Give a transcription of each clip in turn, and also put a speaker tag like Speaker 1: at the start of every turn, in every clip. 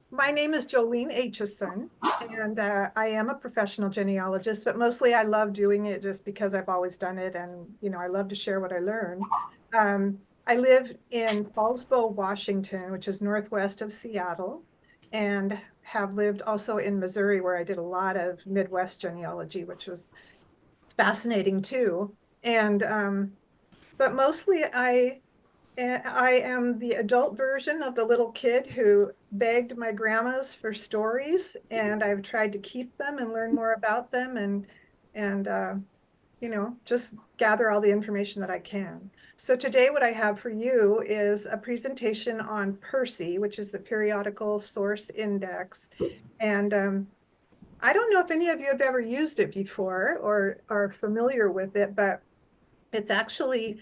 Speaker 1: My name is Joleen Aitchison, and I am a professional genealogist, but mostly I love doing it just because I've always done it, and I love to share what I learn. I live in Fallsville, Washington, which is northwest of Seattle, and have lived also in Missouri, where I did a lot of Midwest genealogy, which was fascinating too. And but mostly I am the adult version of the little kid who begged my grandmas for stories, and I've tried to keep them and learn more about them and just gather all the information that I can. So today what I have for you is a presentation on PERSI, which is the Periodical Source Index. And I don't know if any of you have ever used it before or are familiar with it, but it's actually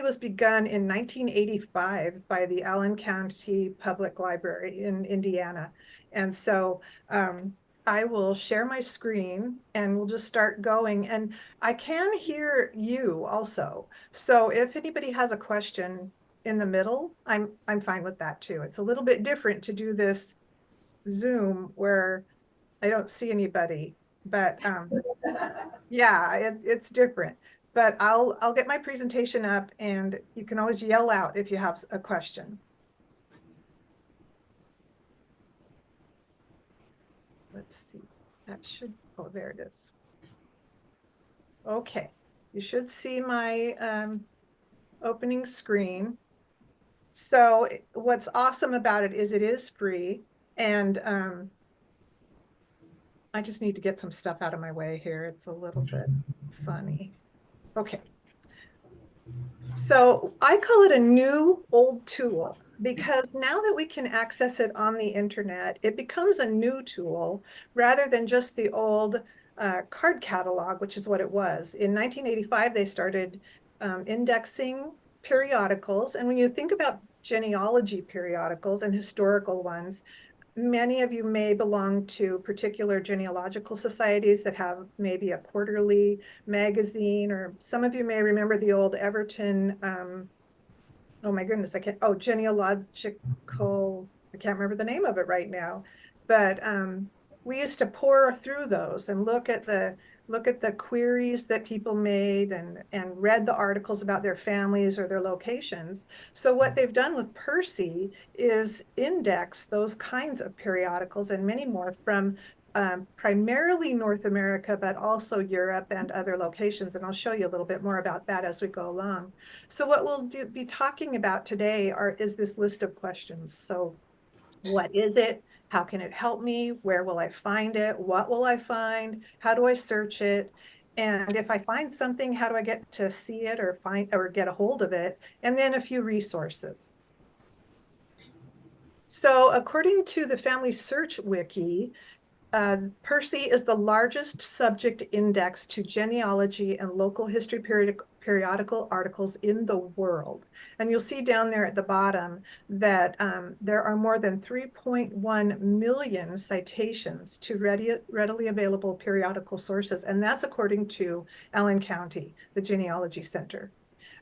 Speaker 1: was begun in 1985 by the Allen County Public Library in Indiana. And so I will share my screen and we'll just start going. And I can hear you also. So if anybody has a question in the middle, I'm fine with that too. It's a little bit different to do this Zoom where I don't see anybody, but yeah, it's different. But I'll get my presentation up and you can always yell out if you have a question. Let's see. That should, oh, there it is. Okay, you should see my opening screen. So what's awesome about it is free, and I just need to get some stuff out of my way here. It's a little bit funny. Okay. So I call it a new old tool because now that we can access it on the internet, it becomes a new tool rather than just the old card catalog, which is what it was. In 1985, they started indexing periodicals. And when you think about genealogy periodicals and historical ones, many of you may belong to particular genealogical societies that have maybe a quarterly magazine, or some of you may remember the old Everton, oh my goodness, genealogical, I can't remember the name of it right now, but we used to pour through those and look at the queries that people made and read the articles about their families or their locations. So what they've done with PERSI is index those kinds of periodicals and many more from primarily North America, but also Europe and other locations. And I'll show you a little bit more about that as we go along. So what we'll be talking about today is this list of questions. So what is it? How can it help me? Where will I find it? What will I find? How do I search it? And if I find something, how do I get to see it or get a hold of it? And then a few resources. So according to the Family Search Wiki, PERSI is the largest subject index to genealogy and local history periodical articles in the world. And you'll see down there at the bottom that there are more than 3.1 million citations to readily available periodical sources. And that's according to Allen County, the Genealogy Center.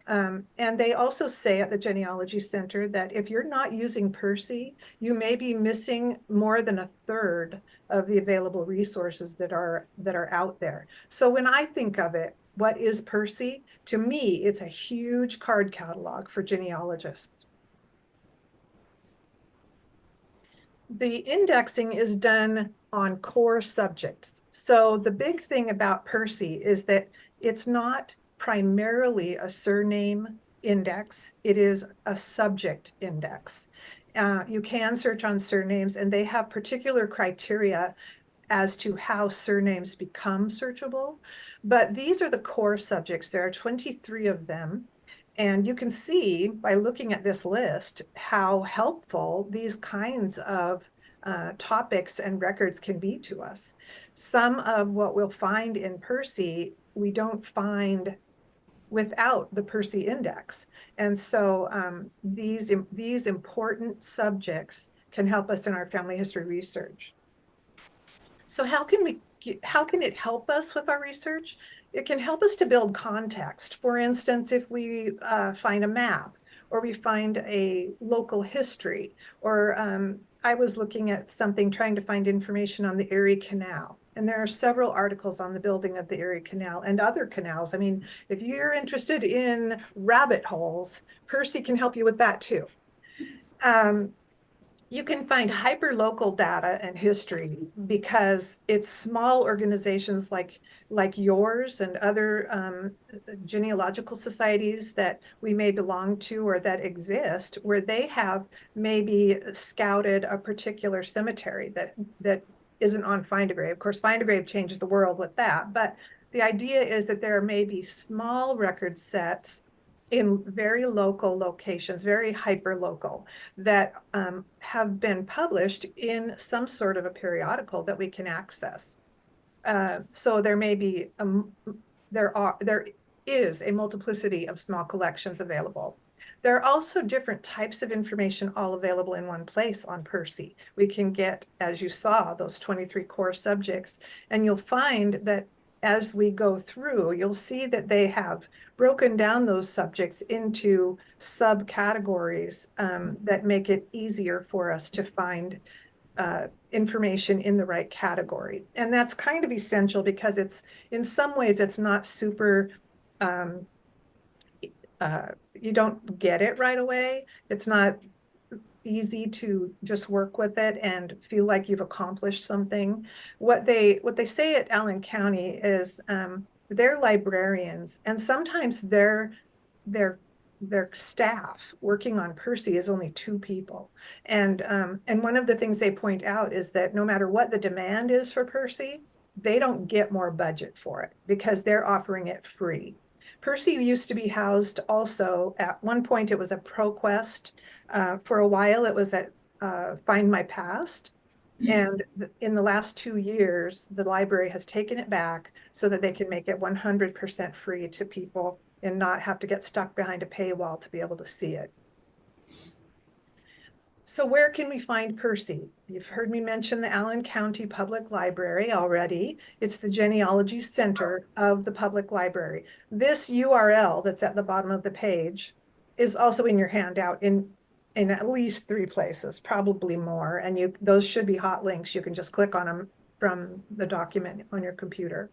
Speaker 1: And they also say at the Genealogy Center that if you're not using PERSI, you may be missing more than a third of the available resources that are out there. So when I think of it, what is PERSI? To me, it's a huge card catalog for genealogists. The indexing is done on core subjects. So the big thing about PERSI is that it's not primarily a surname index, it is a subject index. You can search on surnames, and they have particular criteria as to how surnames become searchable. But these are the core subjects. There are 23 of them. And you can see by looking at this list how helpful these kinds of topics and records can be to us. Some of what we'll find in PERSI, we don't find without the PERSI index. And so these important subjects can help us in our family history research. So how can it help us with our research? It can help us to build context. For instance, if we find a map, or we find a local history, or I was looking at something, trying to find information on the Erie Canal. And there are several articles on the building of the Erie Canal and other canals. I mean, if you're interested in rabbit holes, PERSI can help you with that too. You can find hyperlocal data and history because it's small organizations like yours and other genealogical societies that we may belong to or that exist, where they have maybe scouted a particular cemetery that isn't on Find a Grave. Of course, Find a Grave changed the world with that, but the idea is that there may be small record sets in very local locations, very hyper local, that have been published in some sort of a periodical that we can access. So there may be there is a multiplicity of small collections available. There are also different types of information all available in one place on PERSI. We can get, as you saw, those 23 core subjects, and you'll find that as we go through, you'll see that they have broken down those subjects into subcategories that make it easier for us to find information in the right category. And that's kind of essential because it's, in some ways, it's not super, you don't get it right away. It's not easy to just work with it and feel like you've accomplished something. What they say at Allen County is they're librarians, and sometimes their staff working on PERSI is only 2 people. And one of the things they point out is that no matter what the demand is for PERSI, they don't get more budget for it because they're offering it free. PERSI used to be housed also, at one point it was a ProQuest. For a while it was at Find My Past. And in the last 2 years, the library has taken it back so that they can make it 100% free to people and not have to get stuck behind a paywall to be able to see it. So where can we find PERSI? You've heard me mention the Allen County Public Library already. It's the genealogy center of the public library. This URL that's at the bottom of the page is also in your handout in at least 3 places, probably more. And those should be hot links. You can just click on them from the document on your computer.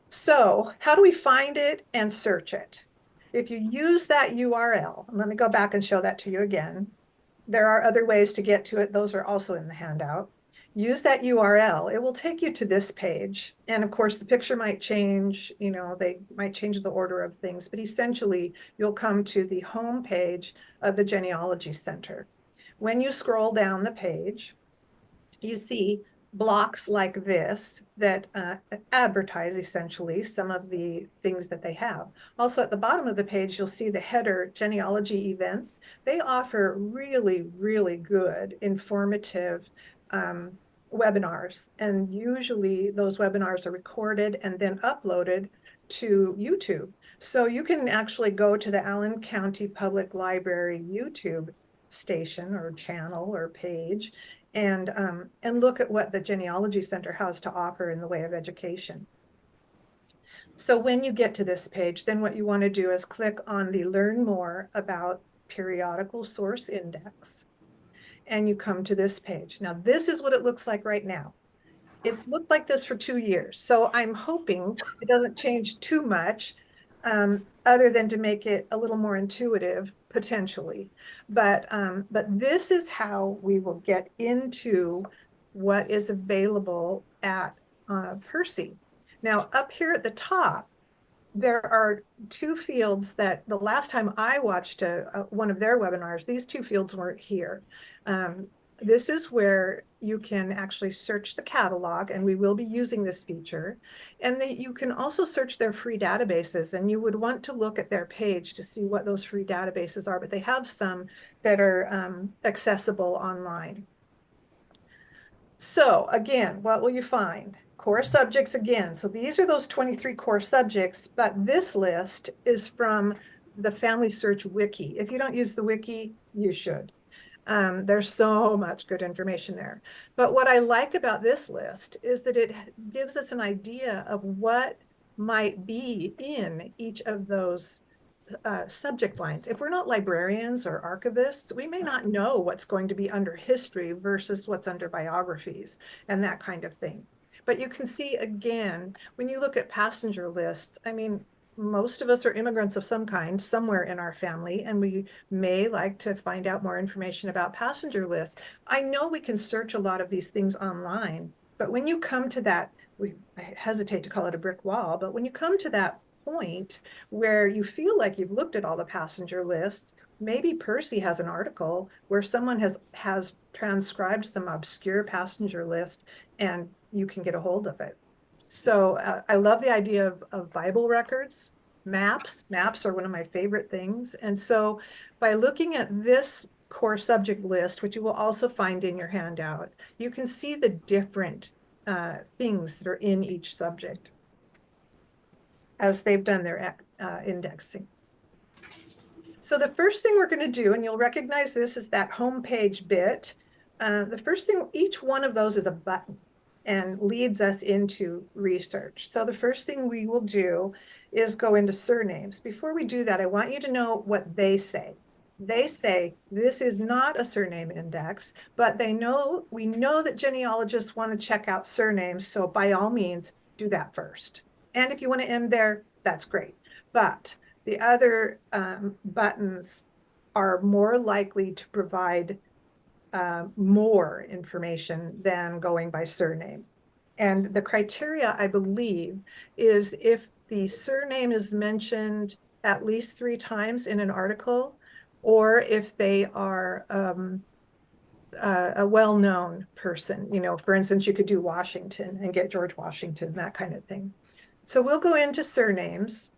Speaker 1: So how do we find it and search it? If you use that URL, let me go back and show that to you again. There are other ways to get to it. Those are also in the handout. Use that URL. It will take you to this page. And of course, the picture might change. You know, they might change the order of things, but essentially you'll come to the home page of the Genealogy Center. When you scroll down the page, you see blocks like this that advertise essentially some of the things that they have. Also at the bottom of the page, you'll see the header genealogy events. They offer really, really good informative webinars. And usually those webinars are recorded and then uploaded to YouTube. So you can actually go to the Allen County Public Library YouTube station or channel or page and look at what the Genealogy Center has to offer in the way of education. So when you get to this page, then what you want to do is click on the Learn More About Periodical Source Index. And you come to this page. Now, this is what it looks like right now. It's looked like this for 2 years. So I'm hoping it doesn't change too much, other than to make it a little more intuitive, potentially. But this is how we will get into what is available at PERSI. Now, up here at the top, there are 2 fields that the last time I watched one of their webinars, these 2 fields weren't here. This is where you can actually search the catalog, and we will be using this feature. And you can also search their free databases, and you would want to look at their page to see what those free databases are, but they have some that are accessible online. So again, what will you find? Core subjects again. So these are those 23 core subjects, but this list is from the Family Search Wiki. If you don't use the wiki, you should. There's so much good information there. But what I like about this list is that it gives us an idea of what might be in each of those subject lines. If we're not librarians or archivists, we may not know what's going to be under history versus what's under biographies and that kind of thing. But you can see again, when you look at passenger lists, I mean, most of us are immigrants of some kind somewhere in our family, and we may like to find out more information about passenger lists. I know we can search a lot of these things online, but when you come to that, I hesitate to call it a brick wall, but when you come to that point where you feel like you've looked at all the passenger lists, maybe PERSI has an article where someone has transcribed some obscure passenger list and you can get a hold of it. So I love the idea of Bible records, maps. Maps are one of my favorite things. And so by looking at this core subject list, which you will also find in your handout, you can see the different things that are in each subject as they've done their indexing. So the first thing we're going to do, and you'll recognize this, is that homepage bit. The first thing, each one of those is a button and leads us into research. So the first thing we will do is go into surnames. Before we do that, I want you to know what they say. They say this is not a surname index, but we know that genealogists want to check out surnames. So by all means, do that first. And if you want to end there, that's great. But the other buttons are more likely to provide more information than going by surname. And the criteria, I believe, is if the surname is mentioned at least 3 times in an article, or if they are a well-known person. You know, for instance, you could do Washington and get George Washington, that kind of thing. So we'll go into surnames.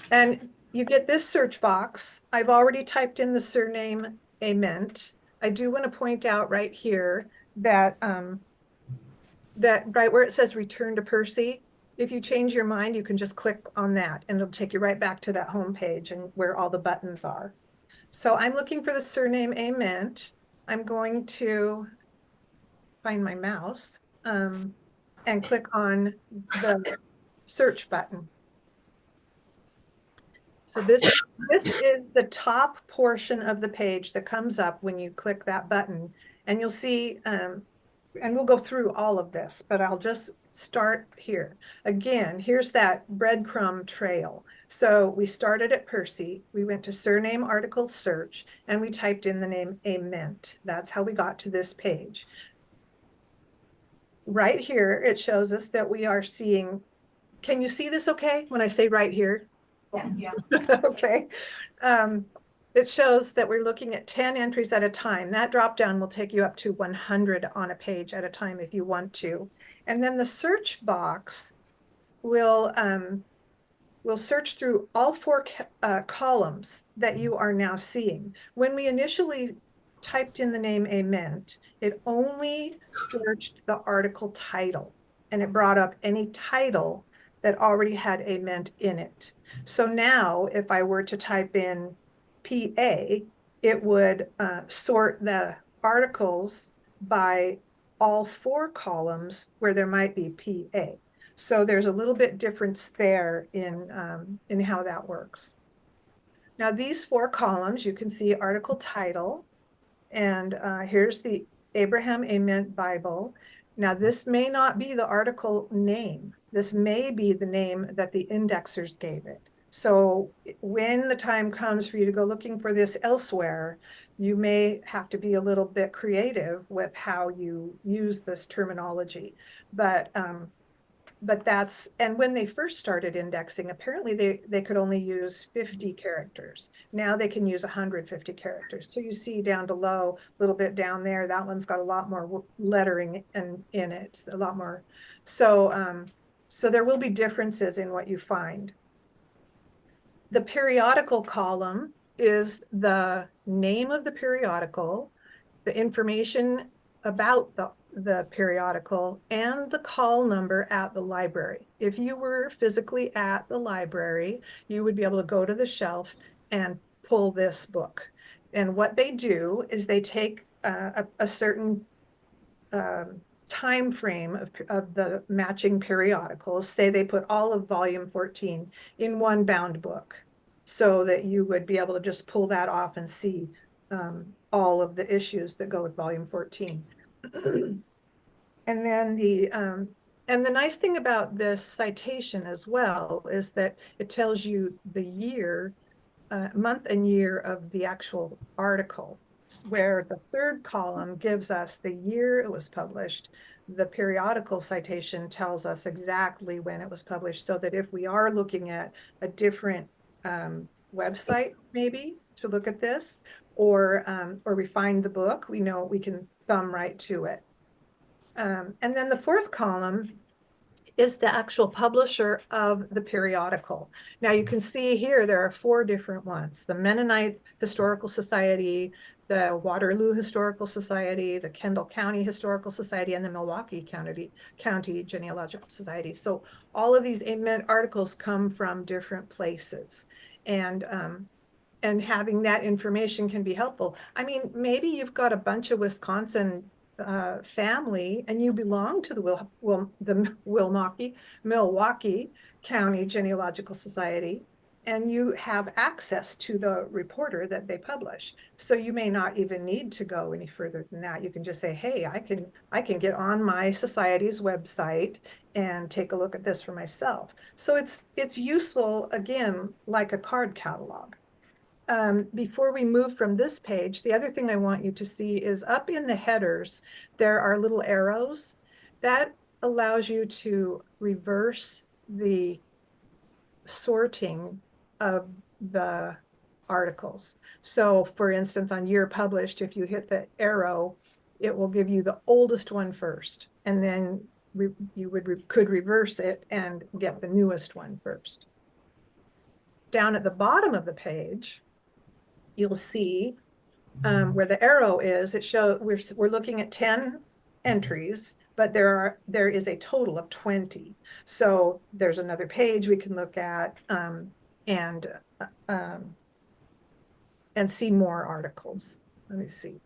Speaker 1: And you get this search box. I've already typed in the surname Ament. I do want to point out right here that that right where it says return to PERSI, if you change your mind, you can just click on that and it'll take you right back to that home page and where all the buttons are. So I'm looking for the surname Ament. I'm going to find my mouse and click on the search button. So this is the top portion of the page that comes up when you click that button. And you'll see, and we'll go through all of this, but I'll just start here. Again, here's that breadcrumb trail. So we started at PERSI, we went to surname article search, and we typed in the name Ament. That's how we got to this page. Right here, it shows us that we are seeing, can you see this okay when I say right here?
Speaker 2: Yeah.
Speaker 1: Okay. It shows that we're looking at 10 entries at a time. That drop down will take you up to 100 on a page at a time if you want to. And then the search box will search through all 4 columns that you are now seeing. When we initially typed in the name Ament, it only searched the article title, and it brought up any title that already had Ament in it. So now if I were to type in PA, it would sort the articles by all 4 columns where there might be PA. So there's a little bit difference there in how that works. Now these 4 columns, you can see article title, and here's the Abraham Ament Bible. Now this may not be the article name. This may be the name that the indexers gave it. So when the time comes for you to go looking for this elsewhere, you may have to be a little bit creative with how you use this terminology. But that's, and when they first started indexing, apparently they could only use 50 characters. Now they can use 150 characters. So you see down below, a little bit down there, that one's got a lot more lettering in it, a lot more. So, so there will be differences in what you find. The periodical column is the name of the periodical, the information about the periodical, and the call number at the library. If you were physically at the library, you would be able to go to the shelf and pull this book. And what they do is they take a certain time frame of the matching periodicals. Say they put all of volume 14 in one bound book, so that you would be able to just pull that off and see all of the issues that go with volume 14. And then the nice thing about this citation as well is that it tells you the year, month and year of the actual article, where the third column gives us the year it was published. The periodical citation tells us exactly when it was published, so that if we are looking at a different website, maybe to look at this, or we find the book, we know we can thumb right to it. And then the fourth column is the actual publisher of the periodical. Now you can see here there are 4 different ones: the Mennonite Historical Society, the Waterloo Historical Society, the Kendall County Historical Society, and the Milwaukee County Genealogical Society. So all of these articles come from different places. And having that information can be helpful. I mean, maybe you've got a bunch of Wisconsin family and you belong to the Milwaukee County Genealogical Society, and you have access to the reporter that they publish. So you may not even need to go any further than that. You can just say, hey, I can get on my society's website and take a look at this for myself. So it's useful, again, like a card catalog. Before we move from this page, the other thing I want you to see is up in the headers, there are little arrows. That allows you to reverse the sorting of the articles. So for instance, on year published, if you hit the arrow, it will give you the oldest one first, and then you could reverse it and get the newest one first. Down at the bottom of the page, you'll see where the arrow is, it shows we're looking at 10 entries, but there is a total of 20. So there's another page we can look at and see more articles. Let me see.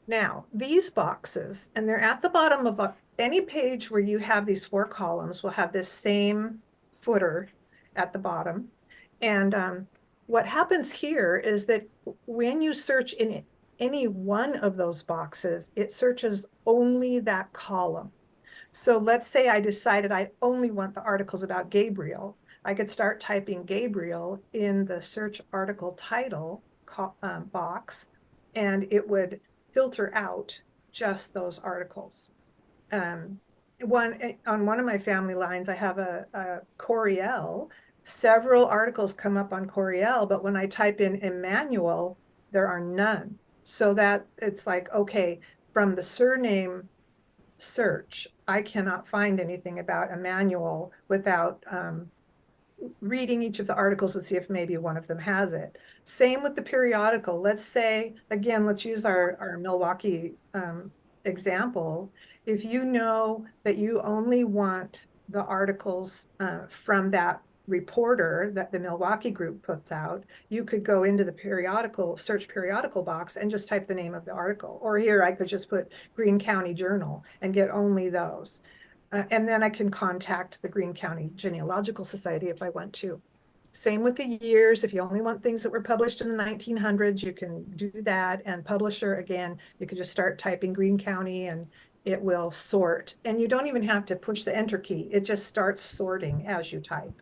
Speaker 1: Now, these boxes, and they're at the bottom of any page where you have these 4 columns, will have this same footer at the bottom. And what happens here is that when you search in any one of those boxes, it searches only that column. So let's say I decided I only want the articles about Gabriel. I could start typing Gabriel in the search article title box, and it would filter out just those articles. On one of my family lines, I have a Coriel. Several articles come up on Coriel, but when I type in Emmanuel, there are none. So that it's like, okay, from the surname search, I cannot find anything about Emmanuel without reading each of the articles and see if maybe one of them has it. Same with the periodical. Let's say, again, let's use our Milwaukee example. If you know that you only want the articles from that reporter that the Milwaukee group puts out, you could go into the periodical, search periodical box and just type the name of the article. Or here I could just put Greene County Journal and get only those. And then I can contact the Greene County Genealogical Society if I want to. Same with the years. If you only want things that were published in the 1900s, you can do that. And publisher, again, you can just start typing Greene County and it will sort. And you don't even have to push the enter key. It just starts sorting as you type.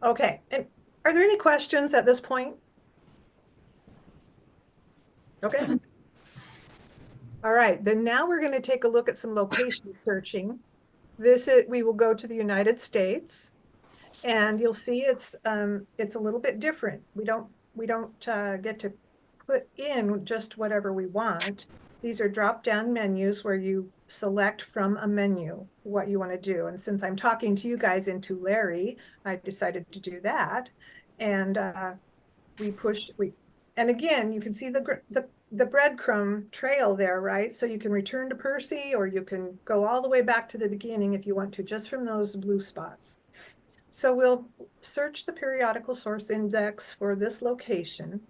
Speaker 1: Okay, and are there any questions at this point? Okay. All right, then now we're going to take a look at some location searching. We will go to the United States, and you'll see it's a little bit different. We don't get to put in just whatever we want. These are drop-down menus where you select from a menu what you want to do. And since I'm talking to you guys in Tulare, I decided to do that. And and again, you can see the breadcrumb trail there, right? So you can return to PERSI, or you can go all the way back to the beginning if you want to, just from those blue spots. So we'll search the periodical source index for this location.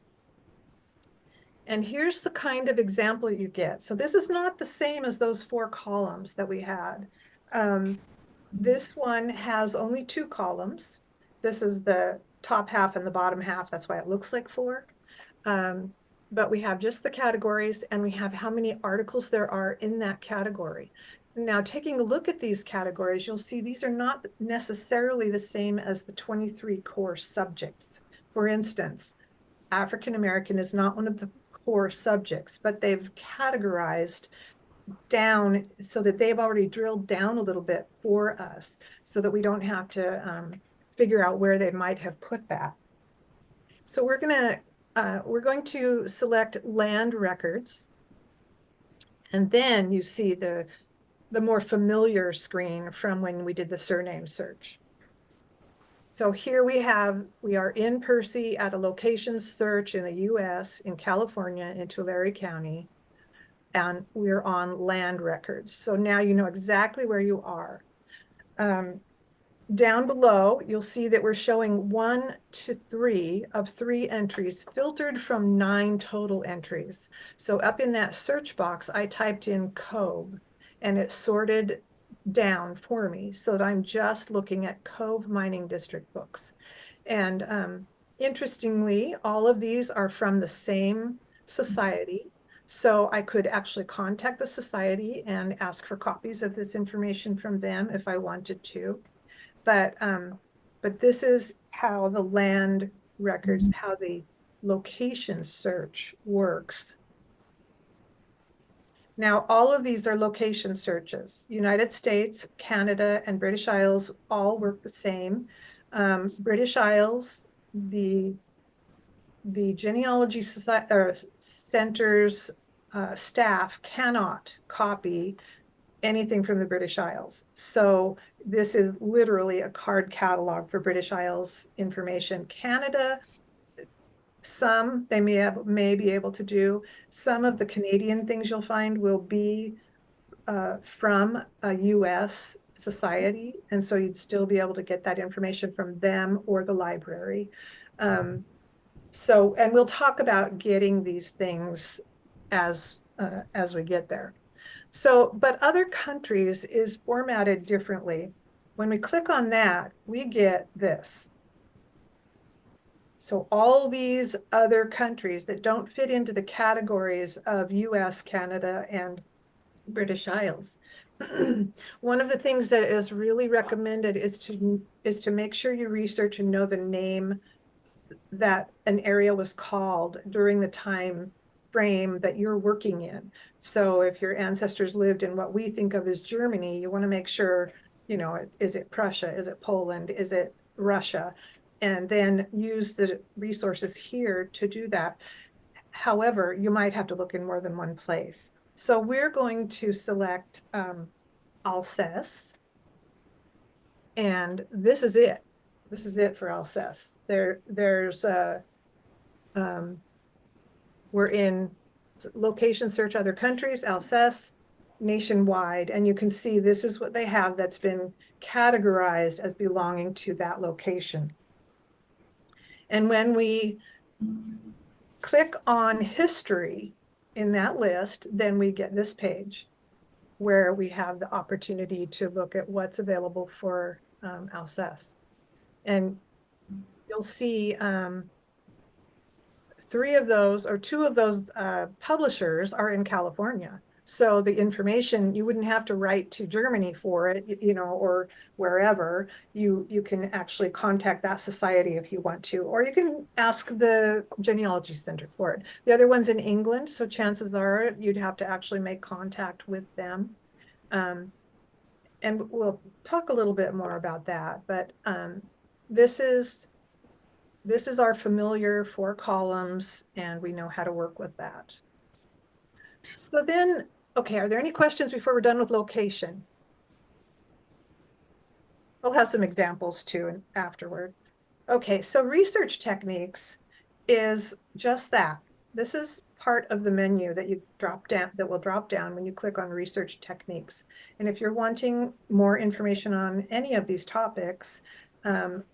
Speaker 1: And here's the kind of example you get. So this is not the same as those 4 columns that we had. This one has only 2 columns. This is the top half and the bottom half. That's why it looks like 4. But we have just the categories, and we have how many articles there are in that category. Now, taking a look at these categories, you'll see these are not necessarily the same as the 23 core subjects. For instance, African American is not one of the core subjects, but they've categorized down so that they've already drilled down a little bit for us so that we don't have to figure out where they might have put that. So we're going to select land records, and then you see the more familiar screen from when we did the surname search. So here we are in PERSI at a location search in the US, in California, in Tulare County, and we're on land records. So now you know exactly where you are. Down below, you'll see that we're showing 1 to 3 of 3 entries filtered from 9 total entries. So up in that search box, I typed in Cove, and it sorted down for me so that I'm just looking at Cove Mining District books. And interestingly, all of these are from the same society. So I could actually contact the society and ask for copies of this information from them if I wanted to. But this is how the land records, how the location search works. Now, all of these are location searches. United States, Canada, and British Isles all work the same. British Isles, the Genealogy Society or Center's staff cannot copy anything from the British Isles. So this is literally a card catalog for British Isles information. Canada, some they may be able to do. Some of the Canadian things you'll find will be from a US society, and so you'd still be able to get that information from them or the library. And we'll talk about getting these things as we get there. So, but other countries is formatted differently. When we click on that, we get this. So all these other countries that don't fit into the categories of US, Canada, and British Isles. One of the things that is really recommended is to make sure you research and know the name that an area was called during the time frame that you're working in. So if your ancestors lived in what we think of as Germany, you want to make sure, you know, is it Prussia? Is it Poland? Is it Russia? And then use the resources here to do that. However, you might have to look in more than one place. So we're going to select Alsace, and this is it. This is it for Alsace. We're in location search other countries, Alsace, nationwide, and you can see this is what they have that's been categorized as belonging to that location. And when we click on history in that list, then we get this page where we have the opportunity to look at what's available for Alsace. And you'll see 3 of those or 2 of those publishers are in California. So the information, you wouldn't have to write to Germany for it, you know, or wherever. You can actually contact that society if you want to, or you can ask the Genealogy Center for it. The other one's in England, so chances are you'd have to actually make contact with them. And we'll talk a little bit more about that, but this is our familiar 4 columns, and we know how to work with that. So then, okay, are there any questions before we're done with location? I'll have some examples too afterward. Okay, so research techniques is just that. This is part of the menu that you drop down, that will drop down when you click on research techniques. And if you're wanting more information on any of these topics, then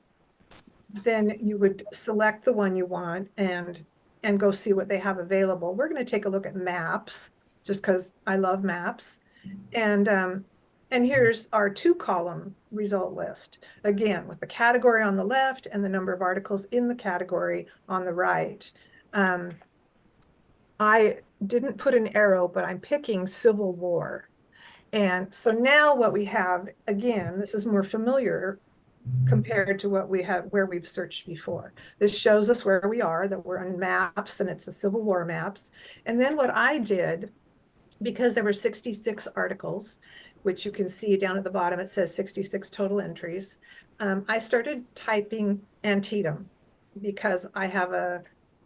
Speaker 1: you would select the one you want and and go see what they have available. We're going to take a look at maps just because I love maps. And here's our 2-column result list, again, with the category on the left and the number of articles in the category on the right. I didn't put an arrow, but I'm picking Civil War. And so now what we have, again, this is more familiar compared to what we have where we've searched before. This shows us where we are, that we're on maps, and it's the Civil War maps. And then what I did, because there were 66 articles, which you can see down at the bottom, it says 66 total entries. I started typing Antietam because I have a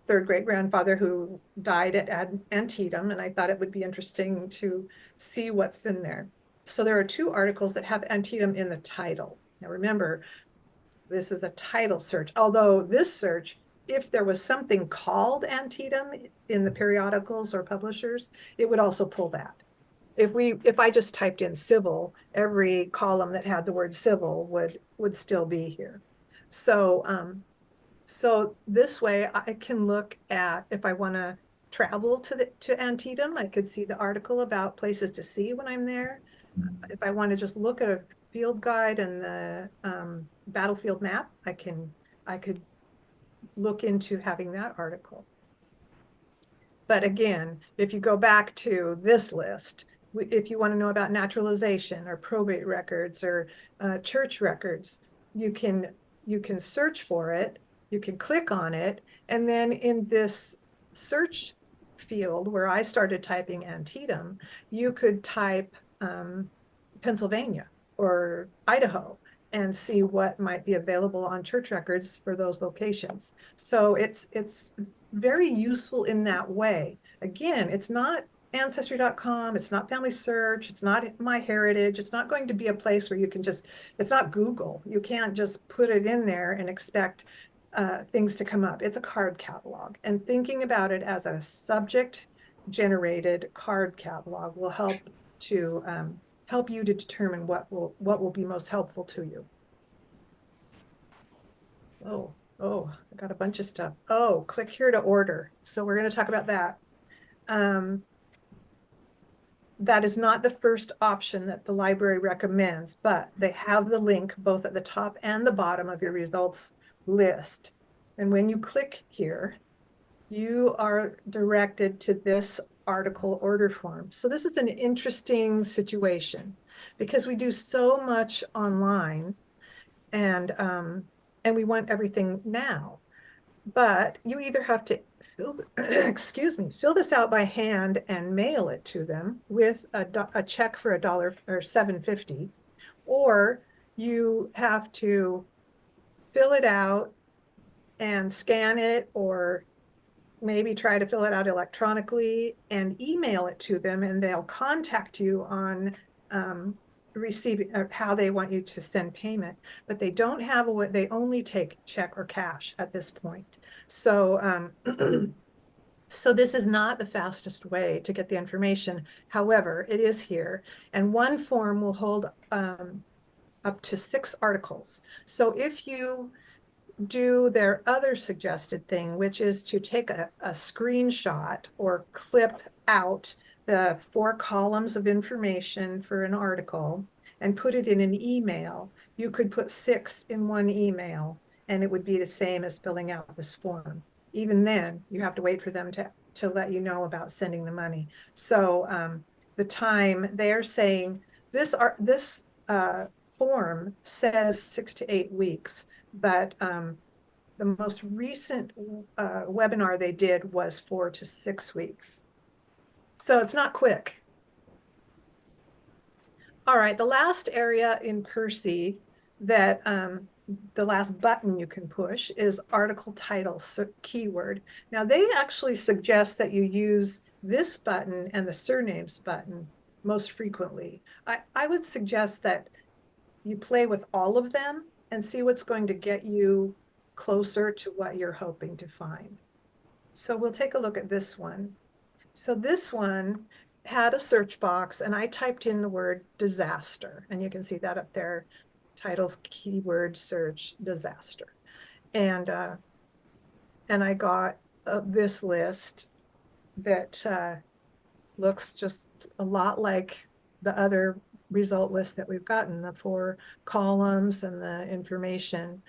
Speaker 1: third great grandfather who died at Antietam, and I thought it would be interesting to see what's in there. So there are 2 articles that have Antietam in the title. Now remember, this is a title search, although this search, if there was something called Antietam in the periodicals or publishers, it would also pull that. If I just typed in civil, every column that had the word civil would still be here. So this way I can look at, if I want to travel to Antietam, I could see the article about places to see when I'm there. If I want to just look at a field guide and the battlefield map, I could look into having that article. But again, if you go back to this list, if you want to know about naturalization or probate records or church records, you can search for it, you can click on it, and then in this search field where I started typing Antietam, you could type Pennsylvania or Idaho and see what might be available on church records for those locations. So it's very useful in that way. Again, it's not ancestry.com, it's not family search, it's not MyHeritage, it's not going to be a place where you can just, it's not Google. You can't just put it in there and expect things to come up. It's a card catalog, and thinking about it as a subject generated card catalog will help you to determine what will be most helpful to you. Oh, I got a bunch of stuff. Oh, click here to order. So we're going to talk about that. That is not the first option that the library recommends, but they have the link both at the top and the bottom of your results list. And when you click here, you are directed to this article order form. So this is an interesting situation because we do so much online, and we want everything now. But you either have to fill this out by hand and mail it to them with a check for $1 or $7.50, or you have to fill it out and scan it, or maybe try to fill it out electronically and email it to them, and they'll contact you on receiving how they want you to send payment. But they don't have they only take check or cash at this point. So so this is not the fastest way to get the information. However, it is here, and one form will hold up to 6 articles. So if you do their other suggested thing, which is to take a screenshot or clip out the 4 columns of information for an article and put it in an email, you could put 6 in one email, and it would be the same as filling out this form. Even then, you have to wait for them to let you know about sending the money. So the time, they're saying this form says 6 to 8 weeks, but the most recent webinar they did was 4 to 6 weeks. So it's not quick. All right, the last area in PERSI that the last button you can push is article title keyword. Now they actually suggest that you use this button and the surnames button most frequently. I would suggest that you play with all of them and see what's going to get you closer to what you're hoping to find. So we'll take a look at this one. So this one had a search box, and I typed in the word disaster, and you can see that up there, titles, keyword search, disaster. And I got this list that looks just a lot like the other result list that we've gotten, the 4 columns and the information.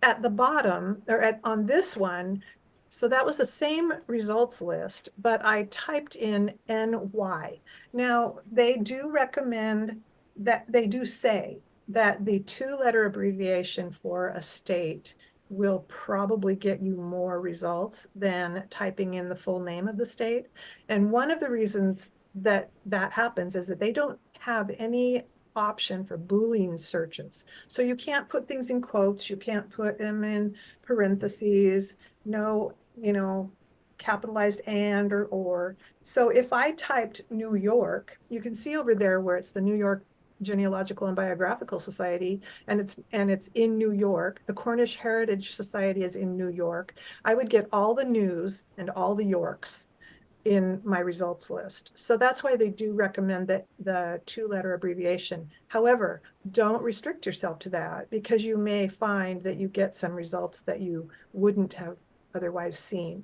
Speaker 1: At the bottom, or on this one, so that was the same results list, but I typed in NY. Now, they do recommend that, they do say that the 2-letter abbreviation for a state will probably get you more results than typing in the full name of the state. And one of the reasons that that happens is that they don't have any option for Boolean searches. So you can't put things in quotes, you can't put them in parentheses, no, capitalized and or. So if I typed New York, you can see over there where it's the New York Genealogical and Biographical Society, and it's in New York. The Cornish Heritage Society is in New York. I would get all the news and all the Yorks in my results list. So that's why they do recommend that the 2-letter abbreviation. However, don't restrict yourself to that, because you may find that you get some results that you wouldn't have otherwise seen.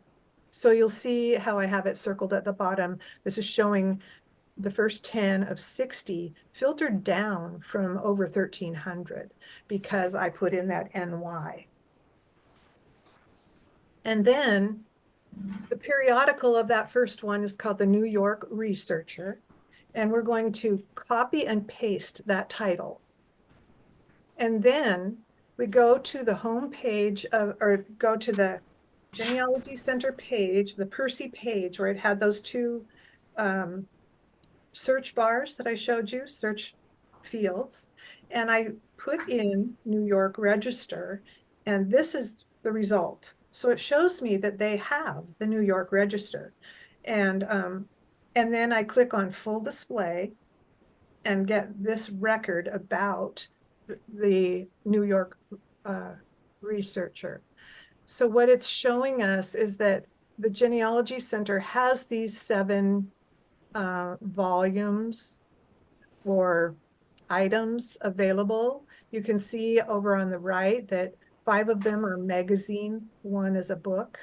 Speaker 1: So you'll see how I have it circled at the bottom. This is showing the first 10 of 60 filtered down from over 1,300 because I put in that NY. And then the periodical of that first one is called the New York Researcher. And we're going to copy and paste that title. And then we go to the home page or go to the Genealogy Center page, the PERSI page, where it had those 2 search bars that I showed you, search fields. And I put in New York Register, and this is the result. So it shows me that they have the New York Register. And then I click on full display and get this record about the New York researcher. So what it's showing us is that the Genealogy Center has these 7 volumes or items available. You can see over on the right that 5 of them are magazine, 1 is a book,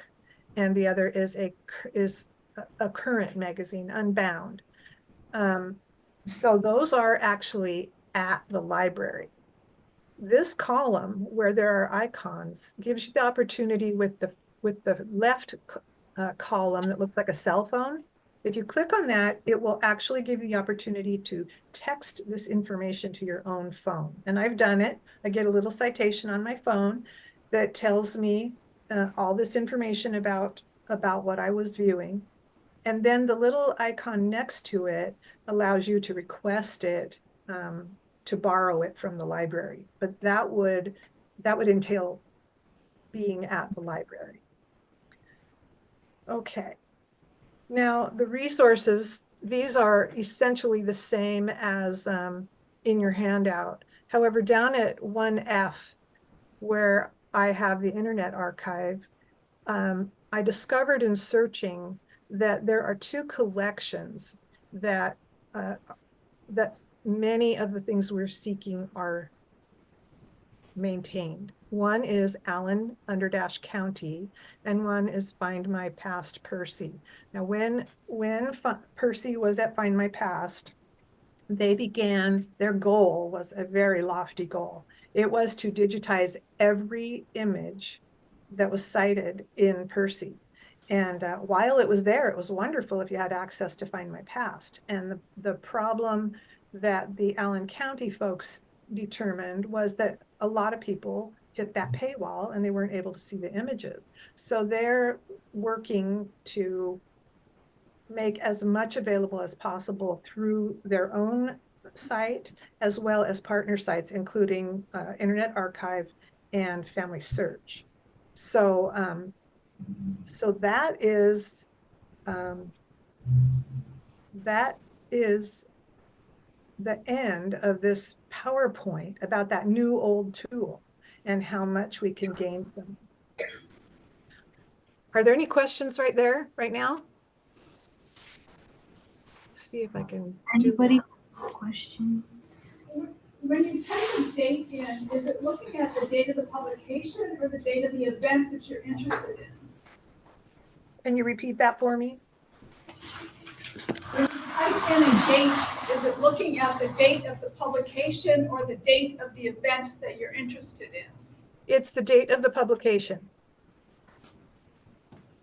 Speaker 1: and the other is a current magazine, Unbound. So those are actually at the library. This column where there are icons gives you the opportunity with the left column that looks like a cell phone. If you click on that, it will actually give you the opportunity to text this information to your own phone. And I've done it. I get a little citation on my phone that tells me all this information about what I was viewing. And then the little icon next to it allows you to request it, to borrow it from the library. But that would entail being at the library. Okay. Now, the resources, these are essentially the same as in your handout. However, down at 1F, where I have the Internet Archive, I discovered in searching that there are 2 collections that many of the things we're seeking are maintained. One is Allen _County, and one is Find My Past PERSI. Now, when PERSI was at Find My Past, they began, their goal was a very lofty goal. It was to digitize every image that was cited in PERSI. And while it was there, it was wonderful if you had access to Find My Past. And the problem that the Allen County folks determined was that a lot of people hit that paywall and they weren't able to see the images. So they're working to make as much available as possible through their own site, as well as partner sites, including Internet Archive and Family Search. So, so that is the end of this PowerPoint about that new old tool and how much we can gain from it. Are there any questions right there, right now? Let's see if I can.
Speaker 2: Anybody questions?
Speaker 3: When you type a date in, is it looking at the date of the publication or the date of the event that you're interested in?
Speaker 1: Can you repeat that for me?
Speaker 3: When you type in a date, is it looking at the date of the publication or the date of the event that you're interested in?
Speaker 1: It's the date of the publication.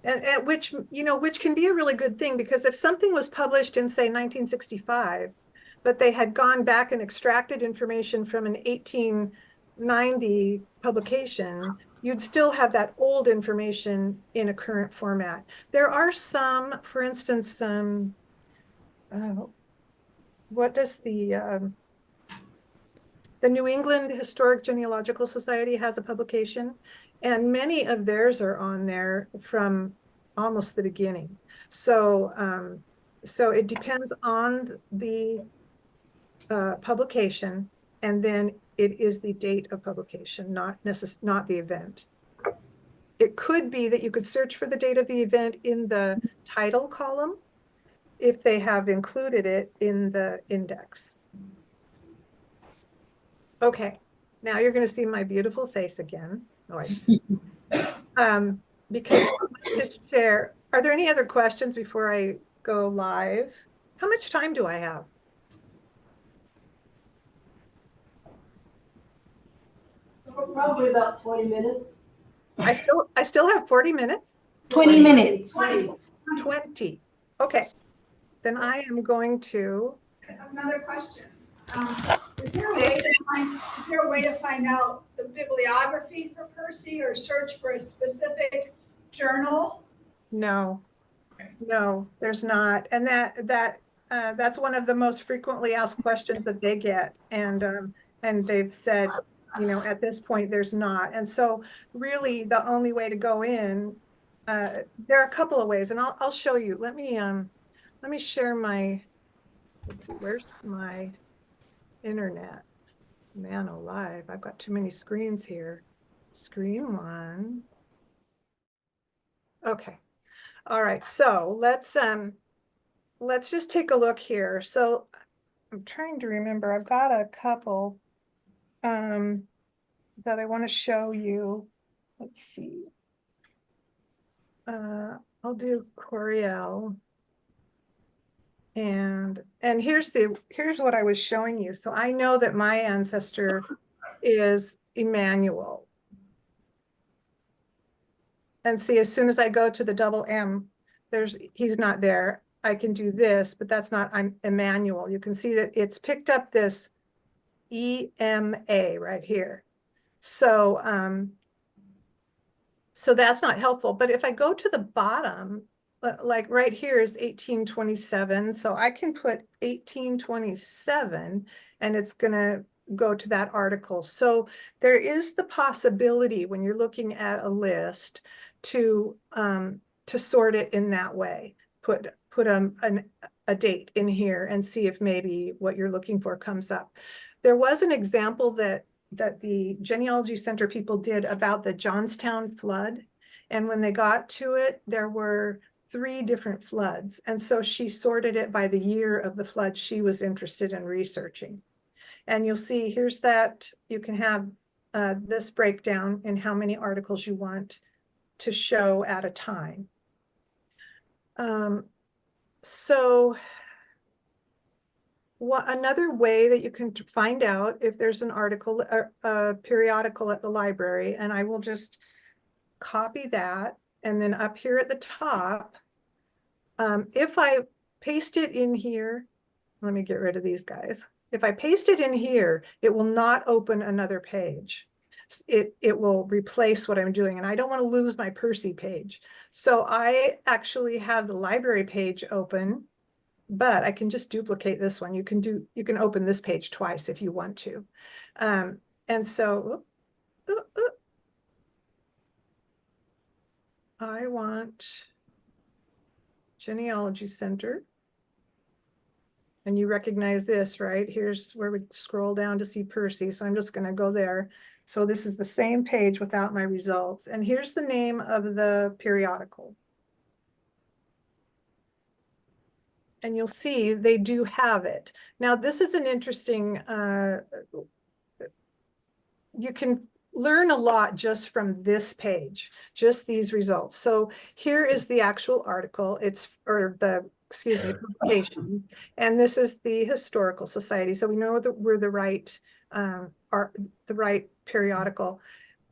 Speaker 1: And which, you know, which can be a really good thing, because if something was published in, say, 1965, but they had gone back and extracted information from an 1890 publication, you'd still have that old information in a current format. There are some, for instance, what does the New England Historic Genealogical Society has a publication, and many of theirs are on there from almost the beginning. So, so it depends on the publication, and then it is the date of publication, not the event. It could be that you could search for the date of the event in the title column if they have included it in the index. Okay, now you're going to see my beautiful face again. Oh, because I want to share. Are there any other questions before I go live? How much time do I have?
Speaker 4: Probably about 20 minutes.
Speaker 1: I still have 40 minutes?
Speaker 2: 20 minutes.
Speaker 1: 20. Okay. Then I am going to.
Speaker 3: Another question. Is there a way to find out the bibliography for PERSI or search for a specific journal?
Speaker 1: No, there's not. And that's one of the most frequently asked questions that they get. And they've said, you know, at this point, there's not. And so really the only way to go in, there are a couple of ways, and I'll show you. Let me share my, let's see, where's my internet? Man alive, I've got too many screens here. Screen one. Okay. All right, so let's just take a look here. So I'm trying to remember, I've got a couple that I want to show you. Let's see. I'll do Coriel. And here's what I was showing you. So I know that my ancestor is Emmanuel. And see, as soon as I go to the double M, he's not there. I can do this, but that's not, I'm Emmanuel. You can see that it's picked up this EMA right here. So, so that's not helpful. But if I go to the bottom, like right here is 1827. So I can put 1827 and it's going to go to that article. So there is the possibility when you're looking at a list to sort it in that way. Put a date in here and see if maybe what you're looking for comes up. There was an example that the Genealogy Center people did about the Johnstown flood. And when they got to it, there were 3 different floods. And so she sorted it by the year of the flood she was interested in researching. And you'll see here's that, you can have this breakdown in how many articles you want to show at a time. So another way that you can find out if there's an article, a periodical at the library, and I will just copy that, and then up here at the top, if I paste it in here, let me get rid of these guys. If I paste it in here, it will not open another page. It will replace what I'm doing, and I don't want to lose my PERSI page. So I actually have the library page open, but I can just duplicate this one. You can open this page twice if you want to. And so I want Genealogy Center. And you recognize this, right? Here's where we scroll down to see PERSI. So I'm just going to go there. So this is the same page without my results. And here's the name of the periodical. And you'll see they do have it. Now, this is an interesting, learn a lot just from this page, just these results. So here is the actual article. Or the, excuse me, publication. And this is the Historical Society. So we know that we're the right, the right periodical.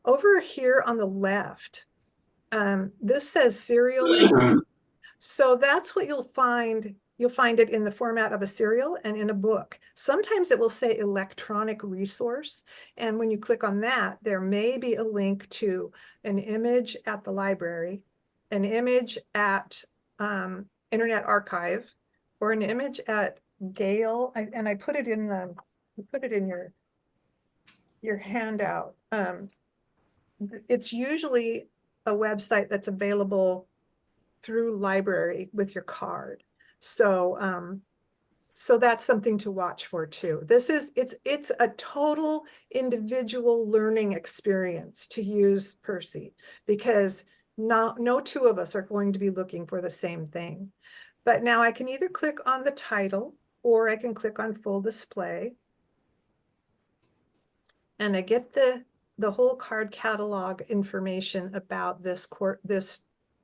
Speaker 1: Over here on the left, this says serial. So that's what you'll find. You'll find it in the format of a serial and in a book. Sometimes it will say electronic resource. And when you click on that, there may be a link to an image at the library, an image at Internet Archive, or an image at Gale. And I put it in your handout. It's usually a website that's available through library with your card. So so that's something to watch for too. It's a total individual learning experience to use PERSI, because no two of us are going to be looking for the same thing. But now I can either click on the title or I can click on full display. And I get the whole card catalog information about this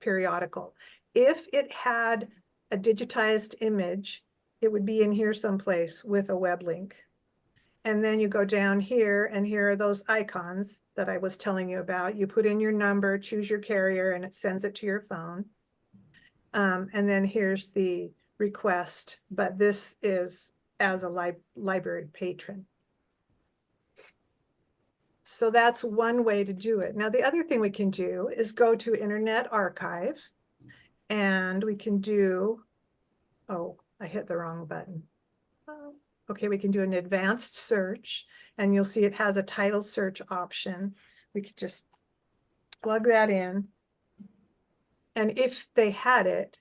Speaker 1: periodical. If it had a digitized image, it would be in here someplace with a web link. And then you go down here, and here are those icons that I was telling you about. You put in your number, choose your carrier, and it sends it to your phone. And then here's the request, but this is as a library patron. So that's one way to do it. Now, the other thing we can do is go to Internet Archive, and we can do, oh, I hit the wrong button. Okay, we can do an advanced search, and you'll see it has a title search option. We could just plug that in. And if they had it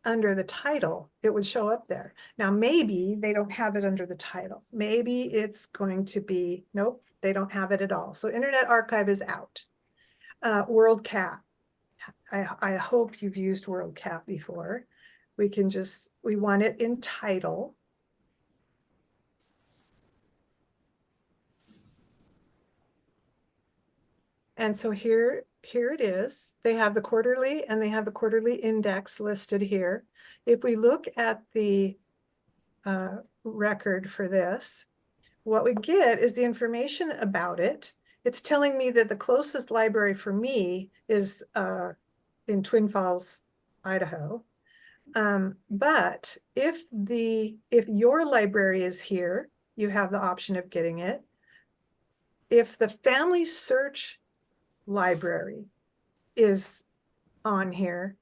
Speaker 1: under the title, it would show up there. Now, maybe they don't have it under the title. Maybe it's going to be, nope, they don't have it at all. So Internet Archive is out. WorldCat. I hope you've used WorldCat before. We want it in title. And so here it is. They have the quarterly and they have the quarterly index listed here. If we look at the record for this, what we get is the information about it. It's telling me that the closest library for me is in Twin Falls, Idaho. But if your library is here, you have the option of getting it. If the Family Search library is on here,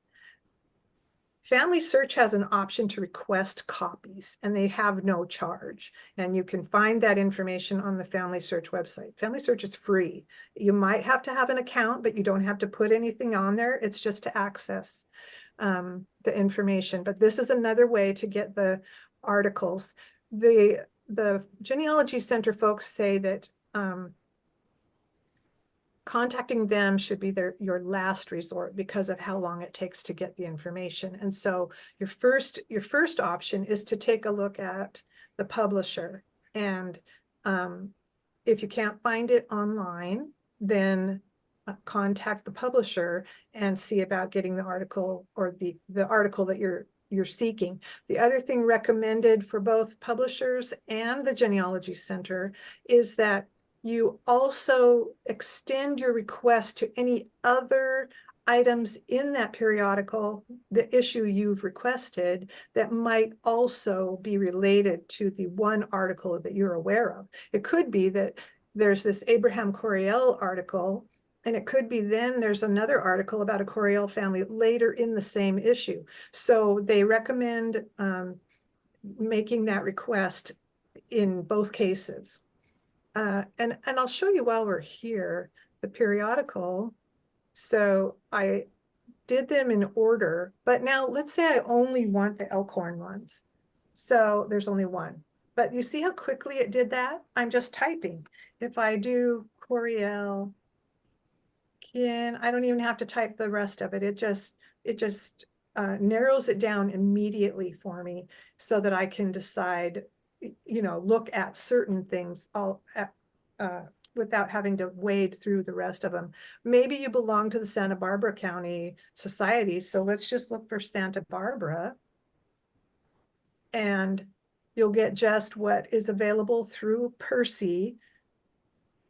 Speaker 1: Family Search has an option to request copies, and they have no charge. And you can find that information on the Family Search website. Family Search is free. You might have to have an account, but you don't have to put anything on there. It's just to access the information. But this is another way to get the articles. The Genealogy Center folks say that contacting them should be your last resort because of how long it takes to get the information. And so your first option is to take a look at the publisher. And if you can't find it online, then contact the publisher and see about getting the article, or the article that you're seeking. The other thing recommended for both publishers and the Genealogy Center is that you also extend your request to any other items in that periodical, the issue you've requested, that might also be related to the one article that you're aware of. It could be that there's this Abraham Coriel article, and it could be then there's another article about a Coriel family later in the same issue. So they recommend making that request in both cases. And I'll show you while we're here, the periodical. So I did them in order, but now let's say I only want the Elkhorn ones. So there's only one, but you see how quickly it did that? I'm just typing. If I do Coriel, I don't even have to type the rest of it. It just narrows it down immediately for me so that I can decide, look at certain things without having to wade through the rest of them. Maybe you belong to the Santa Barbara County Society, so let's just look for Santa Barbara. And you'll get just what is available through PERSI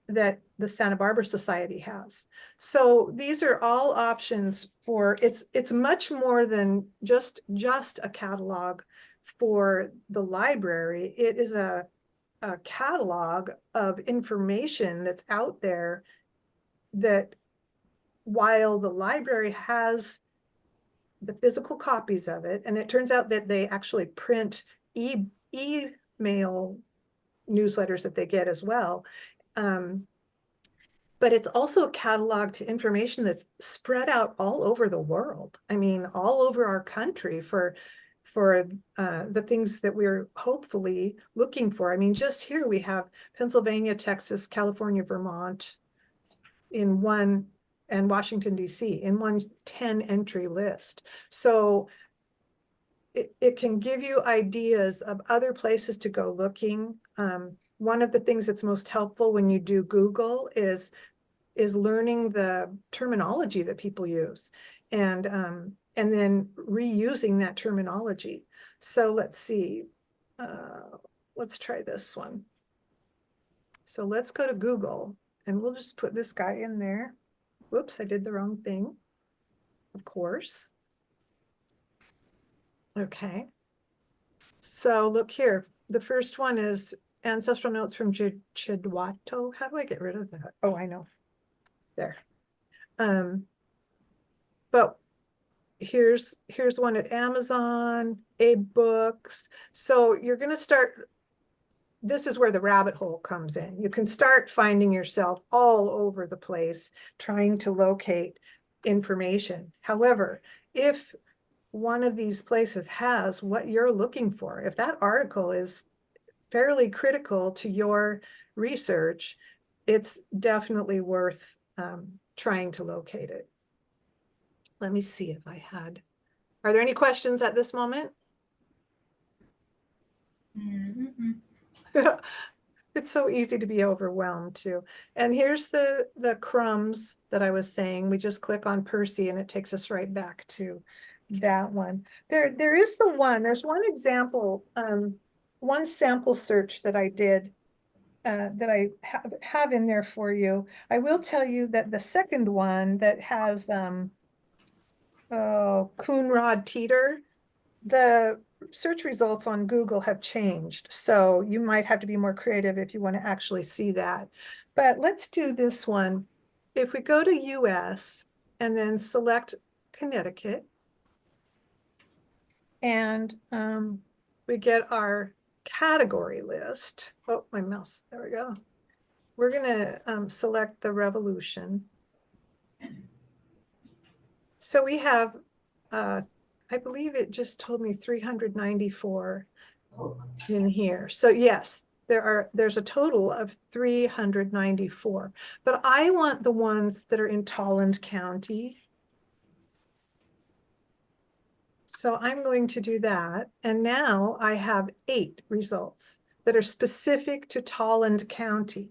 Speaker 1: that the Santa Barbara Society has. So these are all options for, it's much more than just a catalog for the library. It is a catalog of information that's out there that, while the library has the physical copies of it, and it turns out that they actually print email newsletters that they get as well. But it's also a catalog to information that's spread out all over the world. I mean, all over our country for the things that we're hopefully looking for. I mean, just here we have Pennsylvania, Texas, California, Vermont in one, and Washington, D.C. in one 10 entry list. So it can give you ideas of other places to go looking. One of the things that's most helpful when you do Google is learning the terminology that people use, and then reusing that terminology. So let's see, let's try this one. So let's go to Google, and we'll just put this guy in there. Whoops, I did the wrong thing, of course. Okay, so look here. The first one is ancestral notes from Chidwato. How do I get rid of that? Oh, I know. There. But here's one at Amazon, Books. So you're going to start, this is where the rabbit hole comes in. You can start finding yourself all over the place trying to locate information. However, if one of these places has what you're looking for, if that article is fairly critical to your research, it's definitely worth trying to locate it. Let me see if I had, are there any questions at this moment? It's so easy to be overwhelmed too. And here's the crumbs that I was saying. We just click on PERSI and it takes us right back to that one. There is there's one example, one sample search that I did that I have in there for you. I will tell you that the second one that has Coonrod Teeter, the search results on Google have changed. So you might have to be more creative if you want to actually see that. But let's do this one. If we go to US and then select Connecticut, and we get our category list. Oh, my mouse, there we go. We're gonna select the Revolution. So we have, I believe it just told me 394 in here. So yes, there's a total of 394, but I want the ones that are in Tolland County. So I'm going to do that. And now I have 8 results that are specific to Tolland County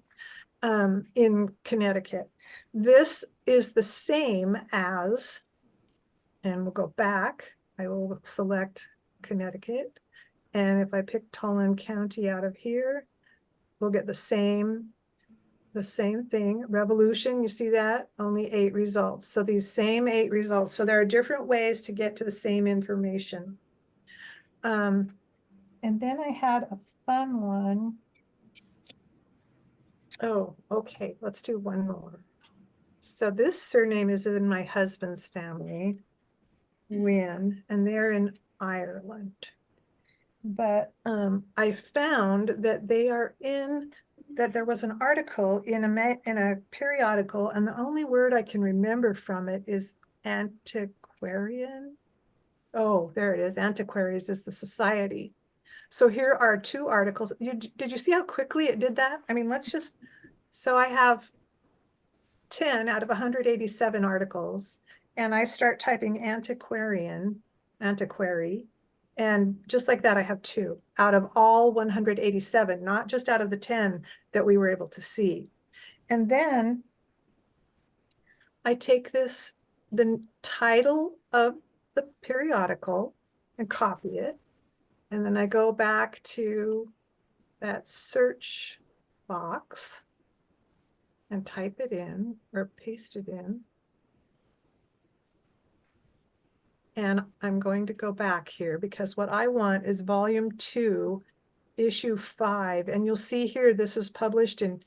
Speaker 1: in Connecticut. This is the same as, and we'll go back, I will select Connecticut. And if I pick Tolland County out of here, we'll get the same thing. Revolution, you see that? Only 8 results. So these same 8 results. So there are different ways to get to the same information. And then I had a fun one. Oh, okay. Let's do one more. So this surname is in my husband's family, Wynn, and they're in Ireland. But I found that they are that there was an article in a periodical, and the only word I can remember from it is antiquarian. Oh, there it is. Antiquaries is the society. So here are 2 articles. Did you see how quickly it did that? I mean, let's just, so I have 10 out of 187 articles, and I start typing antiquary, and just like that, I have 2 out of all 187, not just out of the 10 that we were able to see. And then I take the title of the periodical and copy it. And then I go back to that search box and type it in or paste it in. And I'm going to go back here because what I want is volume 2, issue 5. And you'll see here, this is published in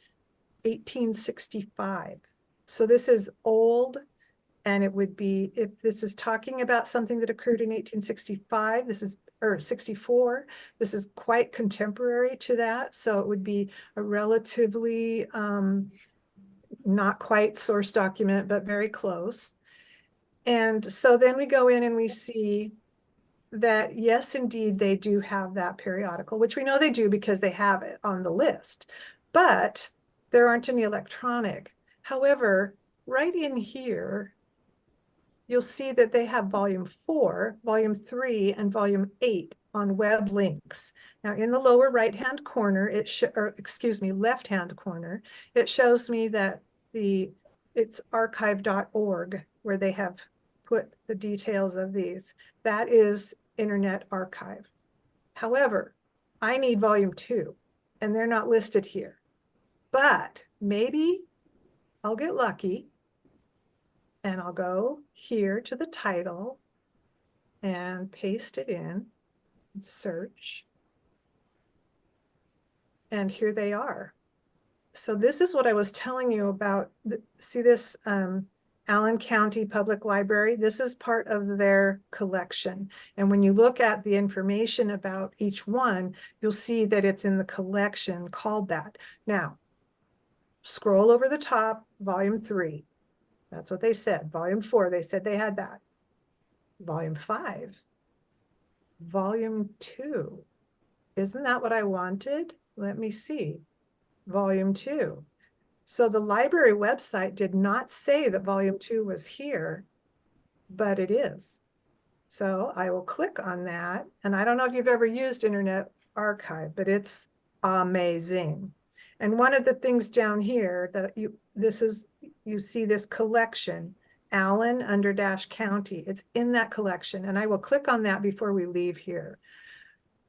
Speaker 1: 1865. So this is old, and it would be, if this is talking about something that occurred in 1865, this is, or 64, this is quite contemporary to that. So it would be a relatively, not quite source document, but very close. And so then we go in and we see that, yes, indeed, they do have that periodical, which we know they do because they have it on the list, but there aren't any electronic. However, right in here, you'll see that they have volume 4, volume 3, and volume 8 on web links. Now, in the lower right-hand corner, left-hand corner, it shows me that it's archive.org, where they have put the details of these. That is Internet Archive. However, I need volume 2, and they're not listed here. But maybe I'll get lucky, and I'll go here to the title and paste it in, and search. And here they are. So this is what I was telling you about. See this Allen County Public Library? This is part of their collection. And when you look at the information about each one, you'll see that it's in the collection called that. Now, scroll over the top, volume 3. That's what they said. Volume 4, they said they had that. Volume 5. Volume 2. Isn't that what I wanted? Let me see. Volume 2. So the library website did not say that volume 2 was here, but it is. So I will click on that. And I don't know if you've ever used Internet Archive, but it's amazing. And one of the things down here that you see this collection, Allen _ County. It's in that collection. And I will click on that before we leave here.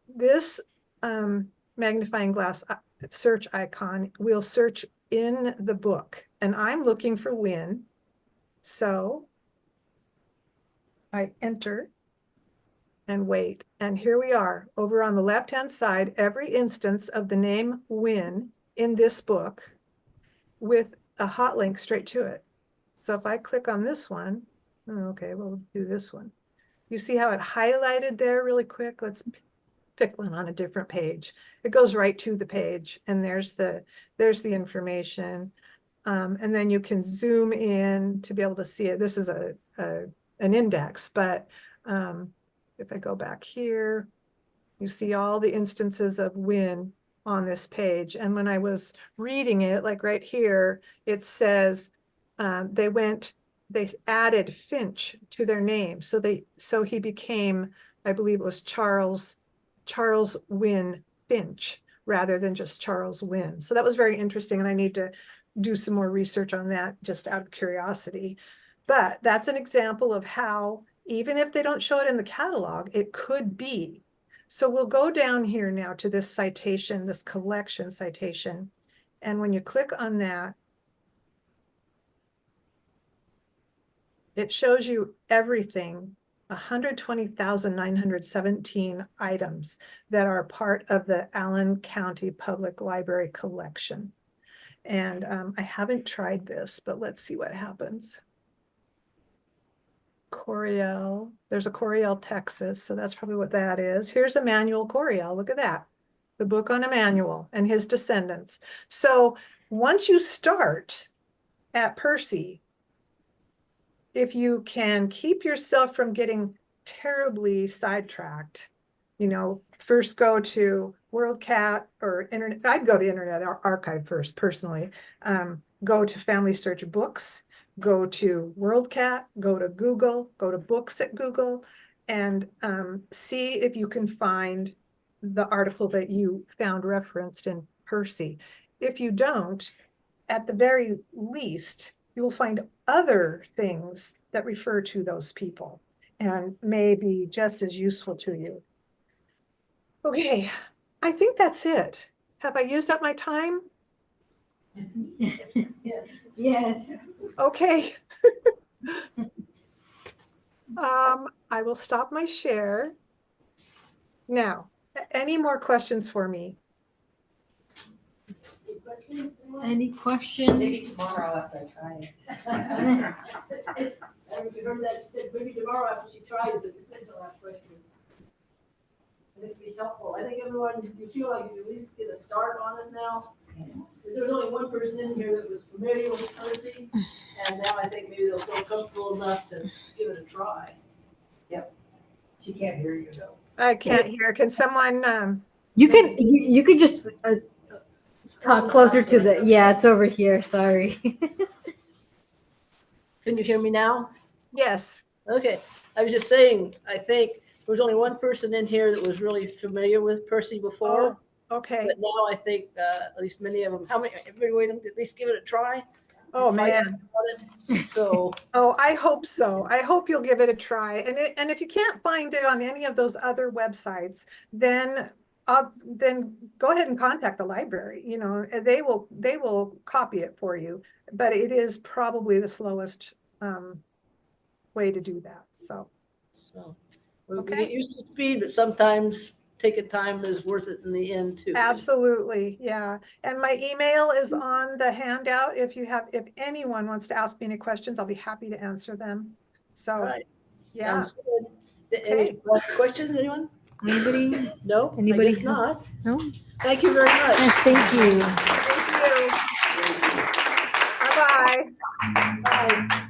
Speaker 1: This magnifying glass search icon will search in the book, and I'm looking for Win. So I enter and wait, and here we are over on the left-hand side, every instance of the name Win in this book with a hot link straight to it. So if I click on this one, okay, we'll do this one. You see how it highlighted there really quick? Let's pick one on a different page. It goes right to the page, and there's the information. And then you can zoom in to be able to see it. This is an index, but if I go back here, you see all the instances of Win on this page. And when I was reading it, like right here, it says they added Finch to their name. So he became, I believe it was Charles Win Finch rather than just Charles Win. So that was very interesting, and I need to do some more research on that just out of curiosity. But that's an example of how, even if they don't show it in the catalog, it could be. So we'll go down here now to this citation, this collection citation. And when you click on that, it shows you everything, 120,917 items that are part of the Allen County Public Library collection. And I haven't tried this, but let's see what happens. Coriel, there's a Coriel, Texas, so that's probably what that is. Here's Emmanuel Coriel, look at that. The book on Emmanuel and his descendants. So once you start at PERSI, if you can keep yourself from getting terribly sidetracked, first go to WorldCat or Internet. I'd go to Internet Archive first, personally. Go to Family Search Books, go to WorldCat, go to Google, go to Books at Google, and see if you can find the article that you found referenced in PERSI. If you don't, at the very least, you will find other things that refer to those people and may be just as useful to you. Okay, I think that's it. Have I used up my time?
Speaker 4: Yes.
Speaker 2: Yes.
Speaker 1: Okay. I will stop my share. Now, any more questions for me?
Speaker 2: Any questions?
Speaker 5: Maybe tomorrow after I try it.
Speaker 4: I don't know if you heard that, she said maybe tomorrow after she tries it, depends on that question. I think it'd be helpful. I think everyone, you feel like you at least get a start on it now.
Speaker 5: Yes.
Speaker 4: There was only one person in here that was familiar with PERSI, and now I think maybe they'll feel comfortable enough to give it a try.
Speaker 5: She can't hear you though.
Speaker 1: I can't hear. Can someone,
Speaker 2: You could just talk closer to the, yeah, it's over here, sorry.
Speaker 4: Can you hear me now?
Speaker 1: yes.
Speaker 4: Okay, I was just saying, I think there was only one person in here that was really familiar with PERSI before.
Speaker 1: Okay.
Speaker 4: But now I think at least many of them, everybody at least give it a try.
Speaker 1: Oh,
Speaker 4: Find out
Speaker 1: man.
Speaker 4: about it. So,
Speaker 1: Oh, I hope so. I hope you'll give it a try. And if you can't find it on any of those other websites, then go ahead and contact the library. You know, and they will copy it for you. But it is probably the slowest way to do that. So,
Speaker 4: we
Speaker 1: Okay.
Speaker 4: get used to speed, but sometimes taking time is worth it in the end too.
Speaker 1: absolutely, yeah. And my email is on the handout. If anyone wants to ask me any questions, I'll be happy to answer them. So,
Speaker 4: All right,
Speaker 1: yeah.
Speaker 4: sounds good. Any last questions, anyone?
Speaker 2: Anybody?
Speaker 4: No, I
Speaker 2: Anybody
Speaker 4: guess
Speaker 2: have-
Speaker 4: not.
Speaker 2: No?
Speaker 4: Thank you very much.
Speaker 2: Yes, thank you.
Speaker 1: Thank you. Bye-bye.
Speaker 4: Bye.